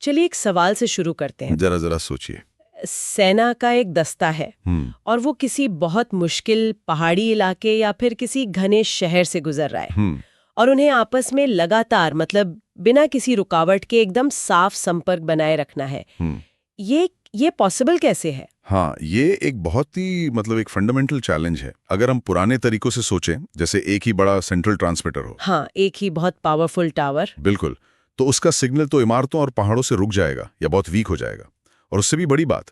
चलिए एक सवाल से शुरू करते हैं। जरा जरा सोचिए। सेना का एक दस्ता है और वो किसी बहुत मुश्किल पहाड़ी इलाके या फिर किसी घने शहर से गुजर रहा है और उन्हें आपस में लगातार मतलब बिना किसी रुकावट के एकदम साफ संपर्क बनाए रखना है। ये पॉसिबल कैसे है? हाँ, ये एक बहुत ही एक फंडामेंटल चैलेंज है। अगर हम पुराने तरीकों से सोचें, जैसे एक ही बड़ा सेंट्रल ट्रांसमीटर हो, हाँ, एक ही बहुत पावरफुल टावर, बिल्कुल, तो उसका सिग्नल तो इमारतों और पहाड़ों से रुक जाएगा या बहुत वीक हो जाएगा। और उससे भी बड़ी बात,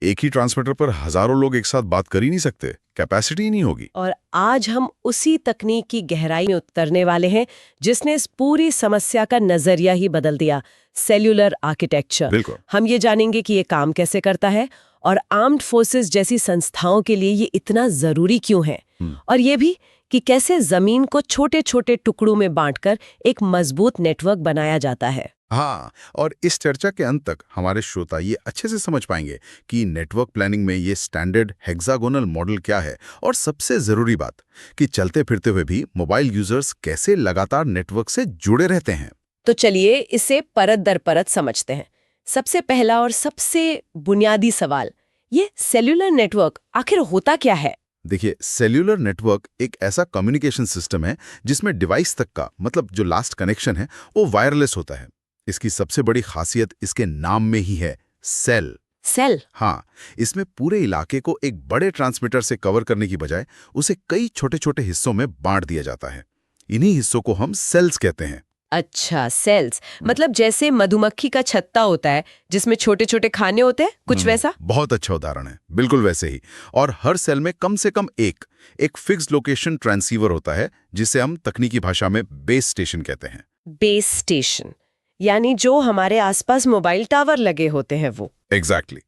एक ही ट्रांसमीटर पर हजारों लोग एक साथ बात कर ही नहीं सकते, कैपेसिटी ही नहीं होगी। और आज हम उसी तकनीक की गहराई में उतरने वाले हैं जिसने इस पूरी समस्या का नजरिया ही बदल दिया, सेल्यूलर आर्किटेक्चर। बिल्कुल। हम ये जानेंगे कि ये काम कैसे करता है और आर्म्ड फोर्सेस जैसी संस्थाओं के लिए ये इतना जरूरी क्यों है, और ये भी कि कैसे जमीन को छोटे छोटे टुकड़ों में बांटकर एक मजबूत नेटवर्क बनाया जाता है। हाँ, और इस चर्चा के अंत तक हमारे श्रोता ये अच्छे से समझ पाएंगे कि नेटवर्क प्लानिंग में ये स्टैंडर्ड हेक्सागोनल मॉडल क्या है, और सबसे जरूरी बात कि चलते फिरते हुए भी मोबाइल यूजर्स कैसे लगातार नेटवर्क से जुड़े रहते हैं। तो चलिए इसे परत दर परत समझते हैं। सबसे पहला और सबसे बुनियादी सवाल, ये सेल्यूलर नेटवर्क आखिर होता क्या है? देखिए, सेल्यूलर नेटवर्क एक ऐसा कम्युनिकेशन सिस्टम है जिसमें डिवाइस तक का जो लास्ट कनेक्शन है वो वायरलेस होता है। इसकी सबसे बड़ी खासियत इसके नाम में ही है, सेल। सेल? हाँ, इसमें पूरे इलाके को एक बड़े ट्रांसमीटर से कवर करने की बजाय उसे कई छोटे छोटे हिस्सों में बांट दिया जाता है। इन्हीं हिस्सों को हम सेल्स कहते हैं। अच्छा, सेल्स मतलब जैसे मधुमक्खी का छत्ता होता है जिसमें छोटे छोटे खाने होते हैं, कुछ वैसा? बहुत अच्छा उदाहरण है, बिल्कुल वैसे ही। और हर सेल में कम से कम एक फिक्स्ड लोकेशन ट्रांसीवर होता है जिसे हम तकनीकी भाषा में बेस स्टेशन कहते हैं। बेस स्टेशन यानी जो हमारे आसपास मोबाइल टावर लगे होते हैं वो। एग्जैक्टली।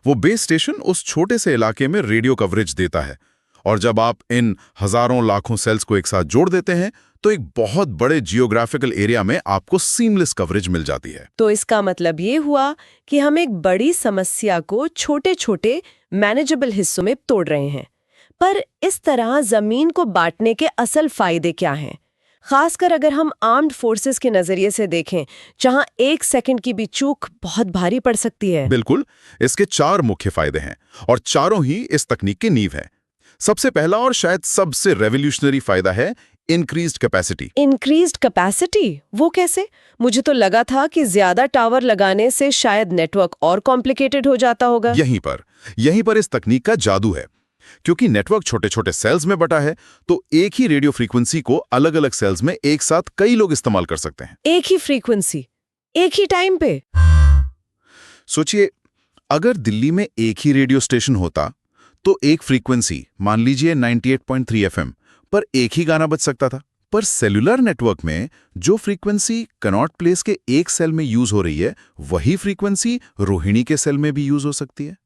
वो बेस स्टेशन उस छोटे से इलाके में रेडियो कवरेज देता है, और जब आप इन हजारों लाखों सेल्स को एक साथ जोड़ देते हैं तो एक बहुत बड़े जियोग्राफिकल एरिया में आपको सीमलेस कवरेज मिल जाती है। तो इसका मतलब ये हुआ कि हम एक बड़ी समस्या को छोटे छोटे मैनेजेबल हिस्सों में तोड़ रहे हैं। पर इस तरह जमीन को बांटने के असल फायदे क्या हैं, खासकर अगर हम आर्म्ड फोर्सेस के नजरिए से देखें, जहां एक सेकंड की भी चूक बहुत भारी पड़ सकती है? बिल्कुल, इसके 4 मुख्य फायदे हैं और चारों ही इस तकनीक की नींव है। सबसे पहला और शायद सबसे रेवोल्यूशनरी फायदा है इंक्रीज्ड कैपेसिटी। Increased capacity? वो कैसे? मुझे तो लगा था कि ज्यादा टावर लगाने से शायद नेटवर्क और कॉम्प्लिकेटेड हो जाता होगा। यहीं पर इस तकनीक का जादू है। क्योंकि नेटवर्क छोटे छोटे सेल्स में बटा है, तो एक ही रेडियो फ्रीक्वेंसी को अलग अलग सेल्स में एक साथ कई लोग इस्तेमाल कर सकते हैं। एक ही फ्रीक्वेंसी, एक ही टाइम पे? सोचिए, अगर दिल्ली में एक ही रेडियो स्टेशन होता तो एक फ्रीक्वेंसी, मान लीजिए 98.3 FM, पर एक ही गाना बज सकता था। पर सेल्यूलर नेटवर्क में जो फ्रीक्वेंसी कनॉट प्लेस के एक सेल में यूज हो रही है, वही फ्रीक्वेंसी रोहिणी के सेल में भी यूज हो सकती है।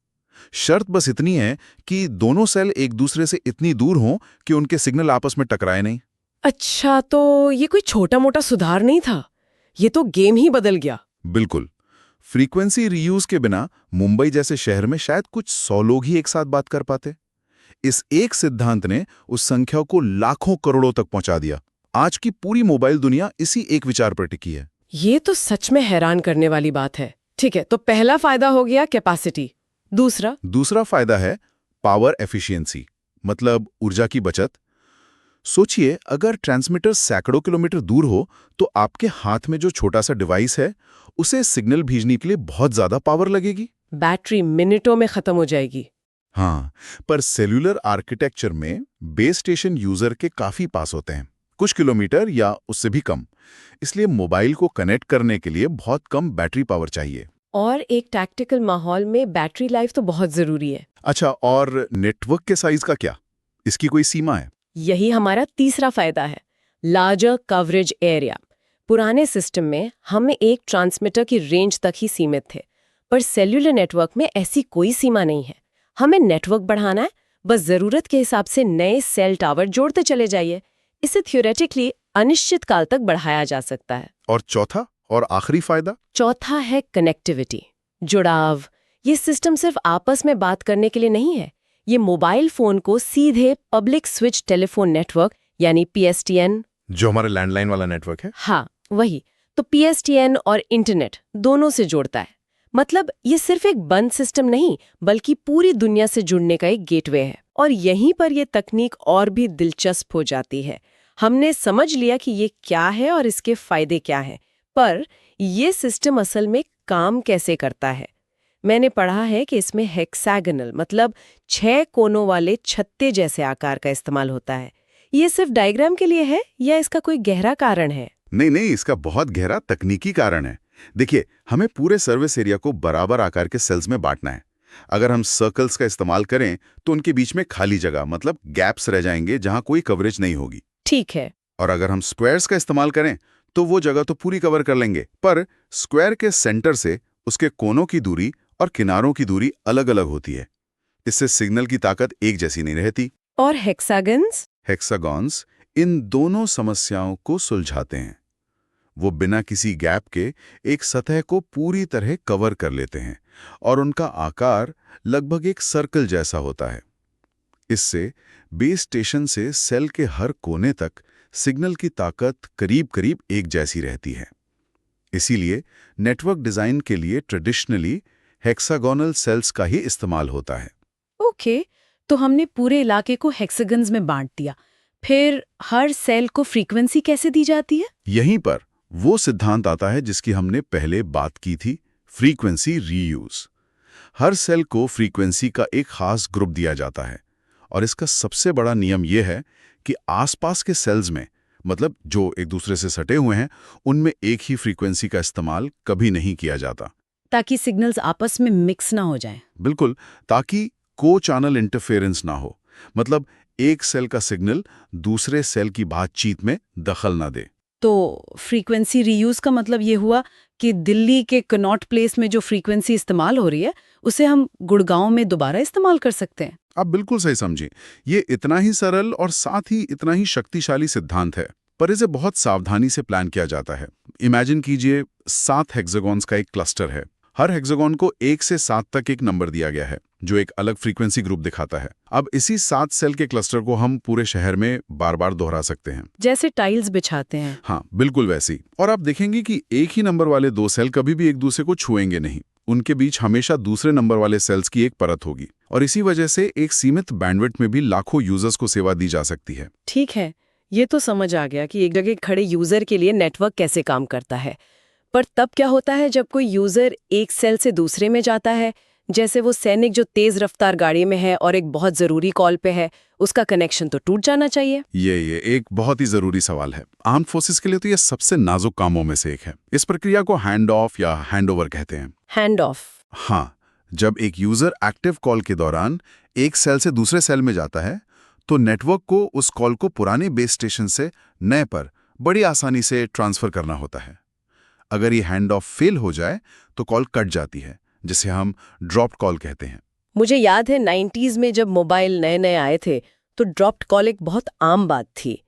शर्त बस इतनी है कि दोनों सेल एक दूसरे से इतनी दूर हों कि उनके सिग्नल आपस में टकराए नहीं। अच्छा, तो ये कोई छोटा मोटा सुधार नहीं था, ये तो गेम ही बदल गया। बिल्कुल। फ्रीक्वेंसी रीयूज के बिना मुंबई जैसे शहर में शायद कुछ 100 लोग ही एक साथ बात कर पाते। इस एक सिद्धांत ने उस संख्या को लाखों करोड़ों तक पहुंचा दिया। आज की पूरी मोबाइल दुनिया इसी एक विचार पर टिकी है। ये तो सच में हैरान करने वाली बात है। ठीक है, तो पहला फायदा हो गया कैपेसिटी। दूसरा फायदा है पावर एफिशिएंसी, मतलब ऊर्जा की बचत। सोचिए, अगर ट्रांसमीटर सैकड़ों किलोमीटर दूर हो तो आपके हाथ में जो छोटा सा डिवाइस है, उसे सिग्नल भेजने के लिए बहुत ज्यादा पावर लगेगी। बैटरी मिनटों में खत्म हो जाएगी। हाँ, पर सेल्यूलर आर्किटेक्चर में बेस स्टेशन यूजर के काफी पास होते हैं, कुछ किलोमीटर या उससे भी कम। इसलिए मोबाइल को कनेक्ट करने के लिए बहुत कम बैटरी पावर चाहिए। और एक टैक्टिकल माहौल में बैटरी लाइफ तो बहुत जरूरी है। अच्छा, और नेटवर्क के साइज का क्या? इसकी कोई सीमा है? यही हमारा तीसरा फायदा है, लार्जर कवरेज एरिया। पुराने सिस्टम में हम एक ट्रांसमीटर की रेंज तक ही सीमित थे, पर सेल्यूलर नेटवर्क में ऐसी कोई सीमा नहीं है। हमें नेटवर्क बढ़ाना है, बस जरूरत के हिसाब से नए सेल टावर जोड़ते चले जाइए। इसे थ्योरेटिकली अनिश्चित काल तक बढ़ाया जा सकता है। और चौथा और आखिरी फायदा? चौथा है कनेक्टिविटी, जुड़ाव। ये सिस्टम सिर्फ आपस में बात करने के लिए नहीं है, ये मोबाइल फोन को सीधे पब्लिक स्विच टेलीफोन नेटवर्क यानी PSTN, जो हमारे लैंडलाइन वाला नेटवर्क है, हाँ वही, तो PSTN और इंटरनेट दोनों से जोड़ता है। मतलब ये सिर्फ एक बंद सिस्टम नहीं, बल्कि पूरी दुनिया से जुड़ने का एक गेटवे है। और यहीं पर ये तकनीक और भी दिलचस्प हो जाती है। हमने समझ लिया कि ये क्या है और इसके फायदे क्या हैं, पर ये सिस्टम असल में काम कैसे करता है। मैंने पढ़ा है कि इसमें हेक्सागोनल मतलब 6 कोनों वाले छत्ते जैसे आकार का इस्तेमाल होता है। ये सिर्फ डायग्राम के लिए है या इसका कोई गहरा कारण है? नहीं नहीं, इसका बहुत गहरा तकनीकी कारण है। देखिए, हमें पूरे सर्विस एरिया को बराबर आकार के सेल्स में बांटना है। अगर हम सर्कल्स का इस्तेमाल करें तो उनके बीच में खाली जगह मतलब गैप्स रह जाएंगे जहां कोई कवरेज नहीं होगी। ठीक है। और अगर हम स्क्वायर्स का इस्तेमाल करें तो वो जगह तो पूरी कवर कर लेंगे, पर स्क्वायर के सेंटर से उसके कोनों की दूरी और किनारों की दूरी अलग अलग होती है। इससे सिग्नल की ताकत एक जैसी नहीं रहती। और हेक्सागन्स? हेक्सागॉन्स इन दोनों समस्याओं को सुलझाते हैं। वो बिना किसी गैप के एक सतह को पूरी तरह कवर कर लेते हैं और उनका आकार लगभग एक सर्कल जैसा होता है। इससे बेस स्टेशन से सेल के हर कोने तक सिग्नल की ताकत करीब-करीब एक जैसी रहती है। इसीलिए नेटवर्क डिजाइन के लिए ट्रेडिशनली हेक्सागोनल सेल्स का ही इस्तेमाल होता है। ओके, तो हमने पूरे इलाके को हेक्सागन्स में बांट दिया। फिर हर सेल को फ्रीक्वेंसी कैसे दी जाती है? यहीं पर वो सिद्धांत आता है जिसकी हमने पहले बात की थी, फ्रीक्वेंसी रीयूज। हर सेल को फ्रीक्वेंसी का एक खास ग्रुप दिया जाता है और इसका सबसे बड़ा नियम यह है कि आसपास के सेल्स में, मतलब जो एक दूसरे से सटे हुए हैं, उनमें एक ही फ्रीक्वेंसी का इस्तेमाल कभी नहीं किया जाता। ताकि सिग्नल्स आपस में मिक्स ना हो जाएं। बिल्कुल, ताकि को चैनल इंटरफेरेंस ना हो, मतलब एक सेल का सिग्नल दूसरे सेल की बातचीत में दखल ना दे। तो फ्रीक्वेंसी रीयूज का मतलब ये हुआ कि दिल्ली के कनॉट प्लेस में जो फ्रीक्वेंसी इस्तेमाल हो रही है उसे हम गुड़गांव में दोबारा इस्तेमाल कर सकते हैं। आप बिल्कुल सही समझे। ये इतना ही सरल और साथ ही इतना ही शक्तिशाली सिद्धांत है, पर इसे बहुत सावधानी से प्लान किया जाता है। इमेजिन कीजिए 7 हेक्सागॉन्स का एक क्लस्टर है। हर हेक्सागॉन को 1 से 7 तक एक नंबर दिया गया है जो एक अलग फ्रीक्वेंसी ग्रुप दिखाता है। अब इसी 7 सेल के क्लस्टर को हम पूरे शहर में बार बार दोहरा सकते हैं, जैसे टाइल्स बिछाते हैं। हाँ बिल्कुल वैसी। और आप देखेंगे कि एक ही नंबर वाले 2 सेल कभी भी एक दूसरे को छुएंगे नहीं। उनके बीच हमेशा दूसरे नंबर वाले सेल्स की एक परत होगी और इसी वजह से एक सीमित बैंडविड्थ में भी लाखों यूजर्स को सेवा दी जा सकती है। ठीक है, ये तो समझ आ गया कि एक जगह खड़े यूजर के लिए नेटवर्क कैसे काम करता है। पर तब क्या होता है जब कोई यूजर एक सेल से दूसरे में जाता है, जैसे वो सैनिक जो तेज रफ्तार गाड़ी में है और एक बहुत जरूरी कॉल पे है, उसका कनेक्शन तो टूट जाना चाहिए। ये एक बहुत ही जरूरी सवाल है। आर्म फोर्सेस के लिए तो ये सबसे नाजुक कामों में से एक है। इस प्रक्रिया को हैंड ऑफ या हैंड ओवर कहते हैं। Hand of? हाँ, जब एक यूजर एक्टिव कॉल के दौरान एक सेल से दूसरे सेल में जाता है तो नेटवर्क को उस कॉल को पुराने बेस स्टेशन से नए पर बड़ी आसानी से ट्रांसफर करना होता है। अगर ये हैंड ऑफ फेल हो जाए तो कॉल कट जाती है, जिसे हम ड्रॉप्ड कॉल कहते हैं। मुझे याद है 90s में जब मोबाइल नए नए आए थे तो ड्रॉप्ड कॉल एक बहुत आम बात थी।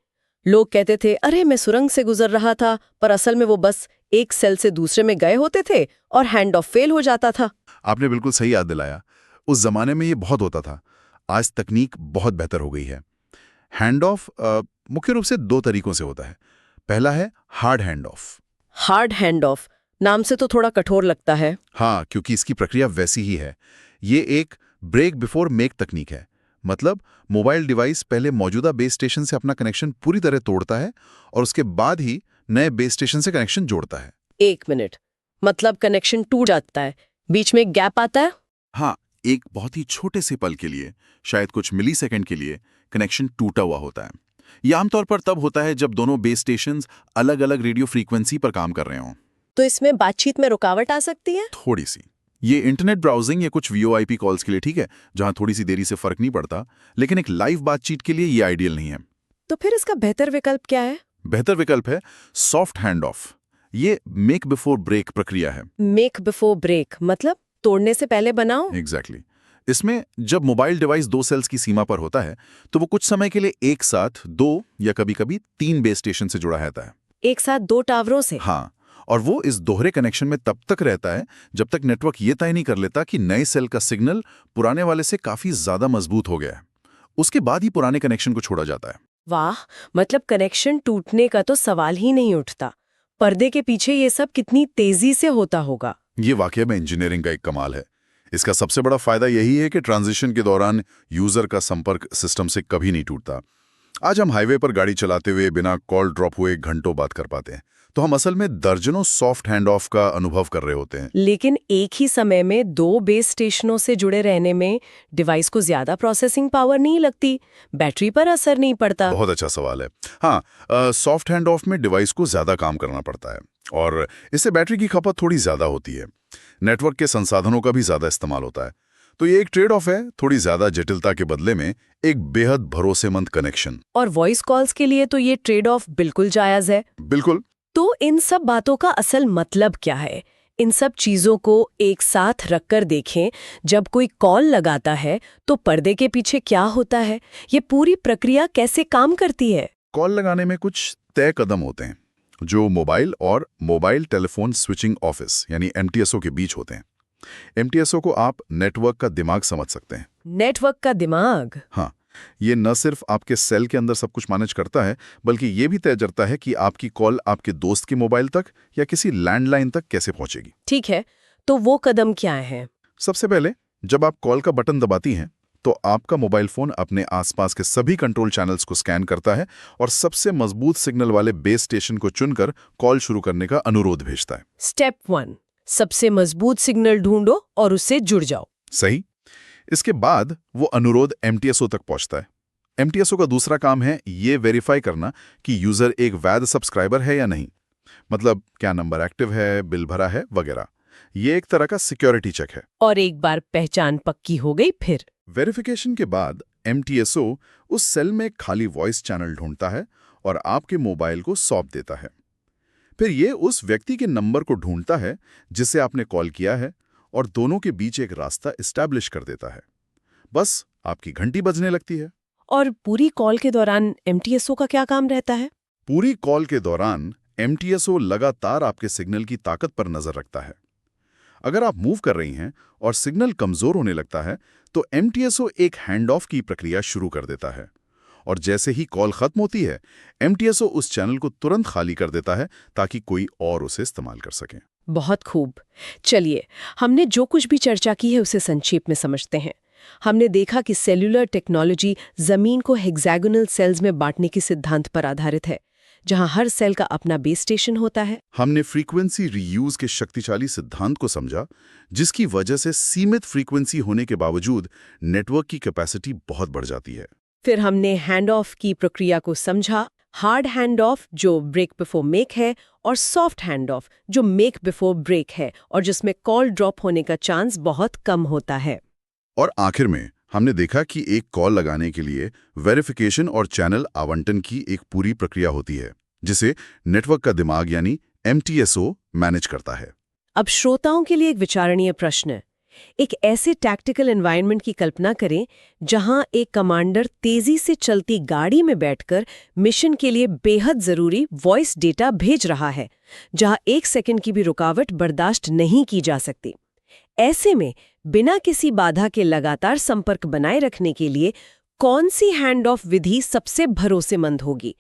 लोग कहते थे, अरे मैं सुरंग से गुजर रहा था, पर असल में वो बस एक सेल से दूसरे में गए होते थे और हैंड ऑफ फेल हो जाता था। आपने बिल्कुल सही याद दिलाया। उस जमाने में ये बहुत होता था। आज तकनीक बहुत बेहतर हो गई है। हैंड ऑफ मुख्य रूप से 2 तरीकों से होता है। पहला है hard hand of. Hard hand of नाम से तो थोड़ा कठोर लगता है। हाँ, क्योंकि इसकी प्रक्रिया वैसी ही है। ये एक ब्रेक बिफोर मेक तकनीक है। मतलब मोबाइल डिवाइस पहले मौजूदा बेस स्टेशन से अपना कनेक्शन पूरी तरह तोड़ता है और उसके बाद ही नए बेस स्टेशन से कनेक्शन जोड़ता है। 1 मिनट, मतलब कनेक्शन टूट जाता है, बीच में एक गैप आता है? हाँ, एक बहुत ही छोटे से पल के लिए, शायद कुछ मिलीसेकंड के लिए कनेक्शन टूटा हुआ होता है। यह आमतौर पर तब होता है जब दोनों बेस स्टेशंस अलग-अलग रेडियो फ्रीक्वेंसी पर काम कर रहे हों। तो इसमें बातचीत में रुकावट आ सकती है? थोड़ी सी। ये इंटरनेट ब्राउजिंग या कुछ वीओआईपी कॉल्स के लिए ठीक है, जहां थोड़ी सी देरी से फर्क नहीं पड़ता, लेकिन एक लाइव बातचीत के लिए ये आइडियल नहीं है। तो फिर इसका बेहतर विकल्प क्या है? बेहतर विकल्प है सॉफ्ट हैंड ऑफ। ये मेक बिफोर ब्रेक प्रक्रिया है। मेक बिफोर ब्रेक मतलब तोड़ने से पहले बनाओ? एग्जैक्टली। इसमें जब मोबाइल डिवाइस 2 सेल्स की सीमा पर होता है तो वो कुछ समय के लिए एक साथ 2 या कभी-कभी 3 बेस स्टेशन से जुड़ा रहता है। एक साथ 2 टावरों से? हाँ, और वो इस दोहरे कनेक्शन में तब तक रहता है जब तक नेटवर्क ये तय नहीं कर लेता कि नए सेल का सिग्नल पुराने वाले से काफी ज्यादा मजबूत हो गया है। उसके बाद ही पुराने कनेक्शन को छोड़ा जाता है। वाह, मतलब कनेक्शन टूटने का तो सवाल ही नहीं उठता। पर्दे के पीछे ये सब कितनी तेजी से होता होगा। ये वाकई में इंजीनियरिंग का एक कमाल है। इसका सबसे बड़ा फायदा यही है कि ट्रांजिशन के दौरान यूजर का संपर्क सिस्टम से कभी नहीं टूटता। आज हम हाईवे पर गाड़ी चलाते हुए बिना कॉल ड्रॉप हुए घंटों बात कर पाते हैं, तो हम असल में दर्जनों सॉफ्ट हैंड ऑफ का अनुभव कर रहे होते हैं। लेकिन एक ही समय में 2 बेस स्टेशनों से जुड़े रहने में डिवाइस को ज्यादा प्रोसेसिंग पावर नहीं लगती, बैटरी पर असर नहीं पड़ता। बहुत अच्छा सवाल है। हाँ, सॉफ्ट हैंड ऑफ में डिवाइस को ज्यादा काम करना पड़ता है और इससे बैटरी की खपत थोड़ी ज्यादा होती है। नेटवर्क के संसाधनों का भी ज्यादा इस्तेमाल होता है। तो ये एक ट्रेड ऑफ है, थोड़ी ज्यादा जटिलता के बदले में एक बेहद भरोसेमंद कनेक्शन। और वॉइस कॉल्स के लिए तो ये ट्रेड ऑफ बिल्कुल जायज है। बिल्कुल। तो इन सब बातों का असल मतलब क्या है? इन सब चीजों को एक साथ रखकर देखें। जब कोई कॉल लगाता है तो पर्दे के पीछे क्या होता है? ये पूरी प्रक्रिया कैसे काम करती है? कॉल लगाने में कुछ तय कदम होते हैं जो मोबाइल और मोबाइल टेलीफोन स्विचिंग ऑफिस यानी एमटीएसओ के बीच होते हैं। एमटीएसओ को आप नेटवर्क का दिमाग समझ सकते हैं। नेटवर्क का दिमाग? हाँ, ये न सिर्फ आपके सेल के अंदर सब कुछ मैनेज करता है, बल्कि ये भी तय करता है कि आपकी कॉल आपके दोस्त के मोबाइल तक या किसी लैंडलाइन तक कैसे पहुंचेगी। ठीक है, तो वो कदम क्या है? सबसे पहले जब आप कॉल का बटन दबाती हैं तो आपका मोबाइल फोन अपने आसपास के सभी कंट्रोल चैनल्स को स्कैन करता है और सबसे मजबूत सिग्नल वाले बेस स्टेशन को चुनकर कॉल शुरू करने का अनुरोध भेजता है। स्टेप 1, सबसे मजबूत सिग्नल ढूंढो और उससे जुड़ जाओ। सही। इसके बाद वो अनुरोध एमटीएसओ तक पहुंचता है। एमटीएसओ का दूसरा काम है ये वेरीफाई करना कि यूजर एक वैध सब्सक्राइबर है या नहीं, मतलब क्या नंबर एक्टिव है, बिल भरा है वगैरह। ये एक तरह का सिक्योरिटी चेक है। और एक बार पहचान पक्की हो गई फिर वेरिफिकेशन के बाद एमटीएसओ उस सेल में खाली वॉइस चैनल ढूंढता है और आपके मोबाइल को सौंप देता है। फिर ये उस व्यक्ति के नंबर को ढूंढता है जिसे आपने कॉल किया है और दोनों के बीच एक रास्ता एस्टैब्लिश कर देता है। बस आपकी घंटी बजने लगती है। और पूरी कॉल के दौरान एमटीएसओ का क्या काम रहता है? पूरी कॉल के दौरान एमटीएसओ लगातार आपके सिग्नल की ताकत पर नजर रखता है। अगर आप मूव कर रही हैं और सिग्नल कमजोर होने लगता है तो एमटीएसओ एक हैंड ऑफ की प्रक्रिया शुरू कर देता है और जैसे ही कॉल खत्म होती है एमटीएसओ उस चैनल को तुरंत खाली कर देता है ताकि कोई और उसे इस्तेमाल कर सके। बहुत खूब। चलिए, हमने जो कुछ भी चर्चा की है उसे संक्षेप में समझते हैं। हमने देखा कि सेल्यूलर टेक्नोलॉजी जमीन को हेक्सागोनल सेल्स में बांटने के सिद्धांत पर आधारित है, जहां हर सेल का अपना बेस स्टेशन होता है। हमने फ्रीक्वेंसी रीयूज के शक्तिशाली सिद्धांत को समझा, जिसकी वजह से सीमित फ्रीक्वेंसी होने के बावजूद नेटवर्क की कैपेसिटी बहुत बढ़ जाती है। फिर हमने हैंड ऑफ की प्रक्रिया को समझा, हार्ड हैंड ऑफ जो ब्रेक बिफोर मेक है और सॉफ्ट हैंड ऑफ जो मेक बिफोर ब्रेक है और जिसमें कॉल ड्रॉप होने का चांस बहुत कम होता है। और आखिर में हमने देखा कि एक कॉल लगाने के लिए वेरिफिकेशन और चैनल आवंटन की एक पूरी प्रक्रिया होती है, जिसे नेटवर्क का दिमाग यानी एमटीएसओ मैनेज करता है। अब श्रोताओं के लिए एक विचारणीय प्रश्न। एक ऐसे टैक्टिकल एनवायरनमेंट की कल्पना करें जहां एक कमांडर तेजी से चलती गाड़ी में बैठकर मिशन के लिए बेहद जरूरी वॉइस डेटा भेज रहा है, जहां 1 सेकंड की भी रुकावट बर्दाश्त नहीं की जा सकती। ऐसे में बिना किसी बाधा के लगातार संपर्क बनाए रखने के लिए कौन सी हैंड ऑफ विधि सबसे भरोसेमंद होगी?